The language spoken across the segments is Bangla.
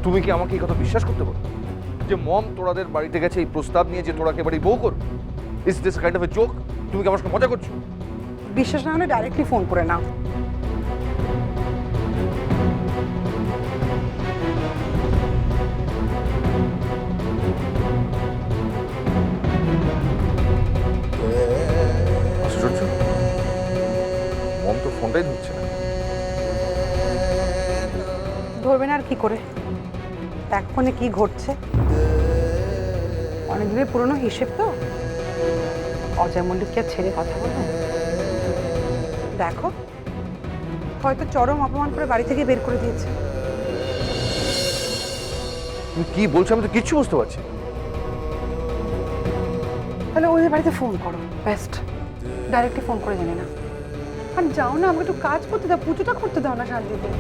তুমি কি আমাকে এই কথা বিশ্বাস করতে পারো যে মম তোরাদের বাড়িতে গেছে এই প্রস্তাব নিয়ে যে তোরা একেবারে বউ কর? Is this kind of a joke? তুমি কি আমার সঙ্গে মজা করছো? বিশ্বাস না হলে ডাইরেক্টলি ফোন করে নাও। আশ্চর্য, মম তো ফোনটাই ধরছে না। ধরবে না আর কি করে? এক ফোনে কি ঘটছে? অনেকদিনের পুরনো হিসেব তো। অজয় মল্লিককে আর ছেড়ে কথা বলবে? দেখো, হয়তো চরম অপমান করে বাড়ি থেকে বের করে দিয়েছে। তুমি কি বলছো? আমি তো কিচ্ছু বুঝতে পারছি না। তাহলে ওদের বাড়িতে ফোন করো, বেস্ট। ডাইরেক্টলি ফোন করে জেনে না। আর যাও না, আমাকে একটু কাজ করতে দাও, পুজোটা করতে দাও না শান্তিতে।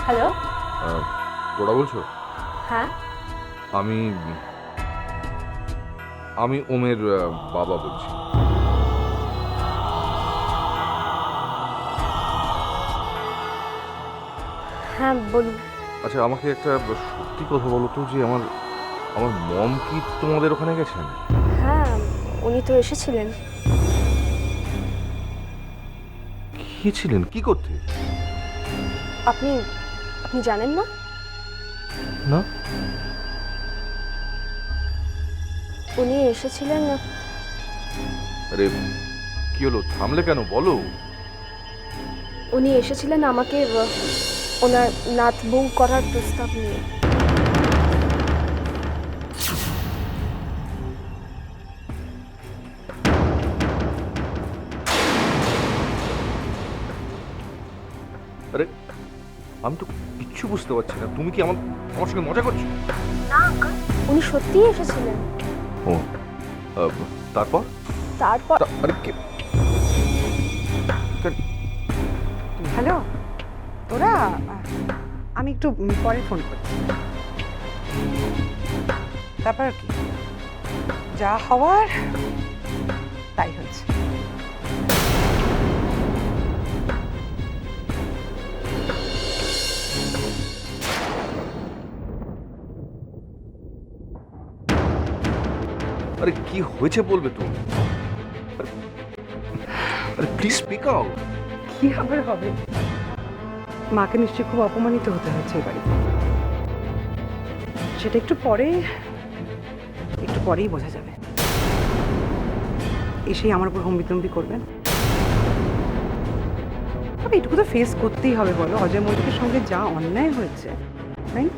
হ্যালো। তোরা বলছো? হ্যাঁ, আমি আমি ওমের বাবা বলছি। হ্যাঁ বলুন। আচ্ছা, আমাকে একটা সত্যি কথা বলো তো, যে আমার আমার মম কি তোমাদের ওখানে গেছেন? হ্যাঁ, উনি তো এসেছিলেন। গিয়েছিলেন কি করতে? আপনি আপনি জানেন না? না। উনি এসেছিলেন। আরে কি হলো, থামলে কেন, বলো। উনি এসেছিলেন আমাকে ওনার নাত বউ করার প্রস্তাব নিয়ে। আরে আমি তো কিচ্ছু বুঝতে পারছি না। তুমি কি আমার আমার সঙ্গে মজা করছো? না আঙ্কেল, উনি সত্যিই এসেছিলেন। ও, তারপর? তারপর আরে হ্যালো, তোরা, আমি একটু পরে ফোন করছি। তারপর কি যা হওয়ার তাই হচ্ছে। আরে কি হয়েছে বলবে তো? আরে প্লিজ স্পিক আউট। কি আবার হবে? মাকে নিশ্চয়ই খুব অপমানিত হতে হচ্ছে এই বাড়িতে। সেটা একটু পরেই বোঝা যাবে। এসেই আমার উপর হম্বিতম্বি করবেন। তবে এটুকু তো ফেস করতেই হবে, বলো। অজয় মল্লিকের সঙ্গে যা অন্যায় হয়েছে, তাই না?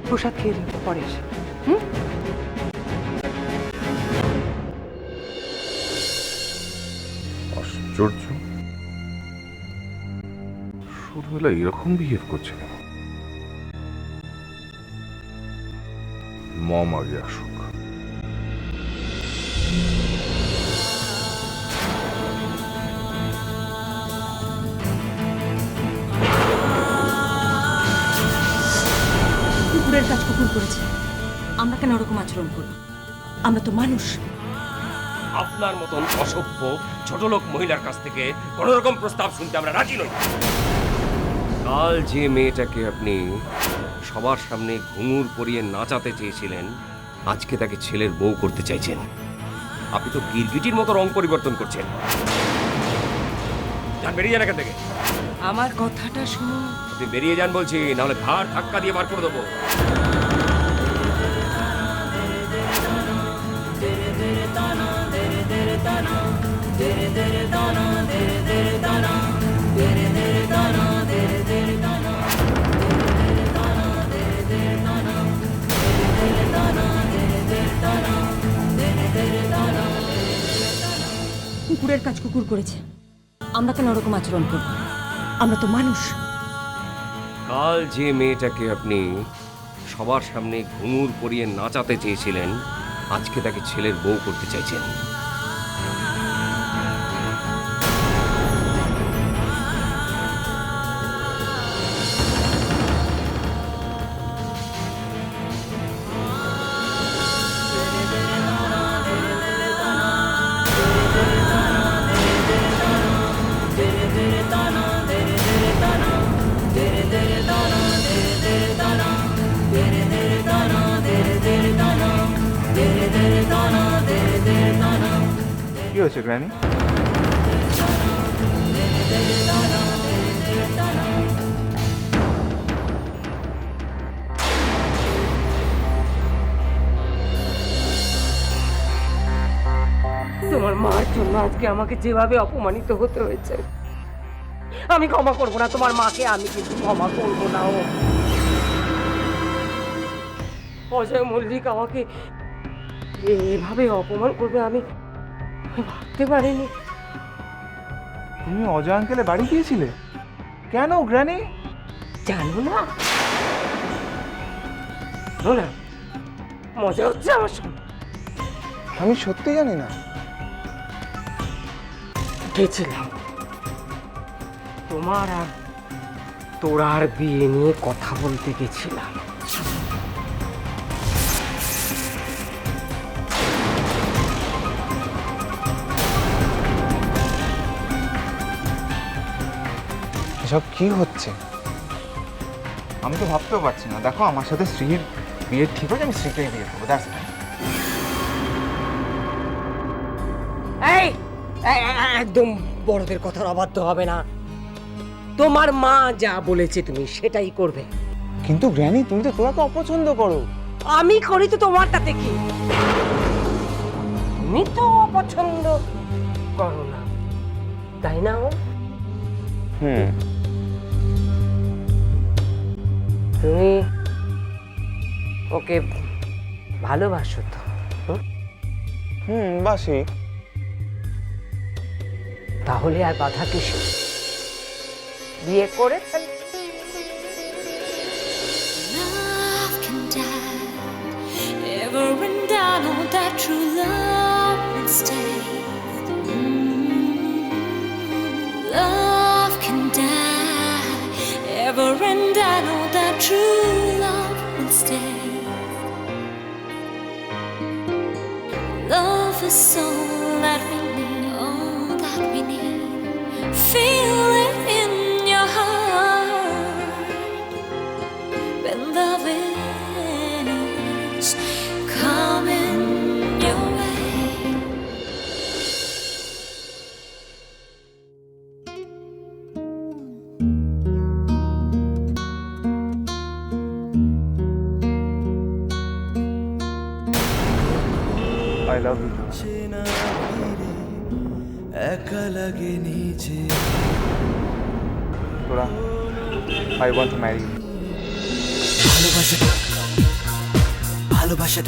প্রসাদ খেয়ে যাবে পরে এসে। আশ্চর্য, শুরুবেলা এরকম বিহেভ করছে কেন? মম আগে আসুক। কুকুরের কাজ কুকুর করেছে, আমরা কেন ওরকম আচরণ করব? আমরা তো মানুষ। আপনার মতন অসভ্য ছোটলোক মহিলার কাছ থেকে কোন রকম প্রস্তাব শুনতে আমরা রাজি নই। কাল যে মেয়েটাকে আপনি সবার সামনে ঘুঙুর পরিয়ে নাচাতে চেয়েছিলেন, আজকে তাকে ছেলের বউ করতে চাইছেন। আপনি তো গিরগিটির মতো রং পরিবর্তন করছেন। যান, বেরিয়ে যান এখান থেকে। আমার কথাটা শুনুন। আপনি বেরিয়ে যান বলছি, নাহলে ঘাড় ধাক্কা দিয়ে বার করে দেবো। কুকুরের কাজ কুকুর করেছে, আমরা কেন ওরকম আচরণ করব? আমরা তো মানুষ। কাল যে মেয়েটাকে আপনি সবার সামনে ঘুঙুর পরিয়ে নাচাতে চেয়েছিলেন, আজকে তাকে ছেলের বউ করতে চাইছেন। কি হয়েছে গ্র্যানি? তোমার মার জন্য আজকে আমাকে যেভাবে অপমানিত হতে হয়েছে, আমি ক্ষমা করবো না। তোমার মাকে আমি কিন্তু ক্ষমা করবো না। ও অজয় মল্লিক আমাকে এভাবে অপমান করবে আমি ভাবতে পারিনি। তুমি অজয় আঙ্কেলের বাড়ি গিয়েছিলে কেন গ্র্যানি? জানো না, জানো না, মজা হচ্ছে আমার সঙ্গে। আমি সত্যি জানি না। গেছিলাম তোমার আর তোরার বিয়ে নিয়ে কথা বলতে গেছিলাম। এসব কি হচ্ছে? আমি তো ভাবতেও পারছি না। দেখো, আমার সাথে শ্রীর বিয়ে ঠিক হয়েছে, আমি শ্রীকে বিয়ে করবো। That's fine. এই একদম বড়দের কথার অবাধ্য হবে না। তোমার মা যা বলেছে তুমি সেটাই করবে। কিন্তু গ্র্যানি, তুমি তো তোরাকে অপছন্দ করো। আমি করি তো তোমারটাতে কি? তুমি তো অপছন্দ করো না, তাই না? তুমি ওকে ভালোবাসো তো? বাসি। তাহলে আর বাধা কিসে? বিয়ে করে fail. Love can die, ever and I know that true love will stay. Love can die, ever and I know that true love will stay. Love is all that we need, all that we need. Feel it in your heart when love is coming your way. I love you. একা লাগে নিচে তোরা, I want to marry you. ভালোবাসা ভালোবাসা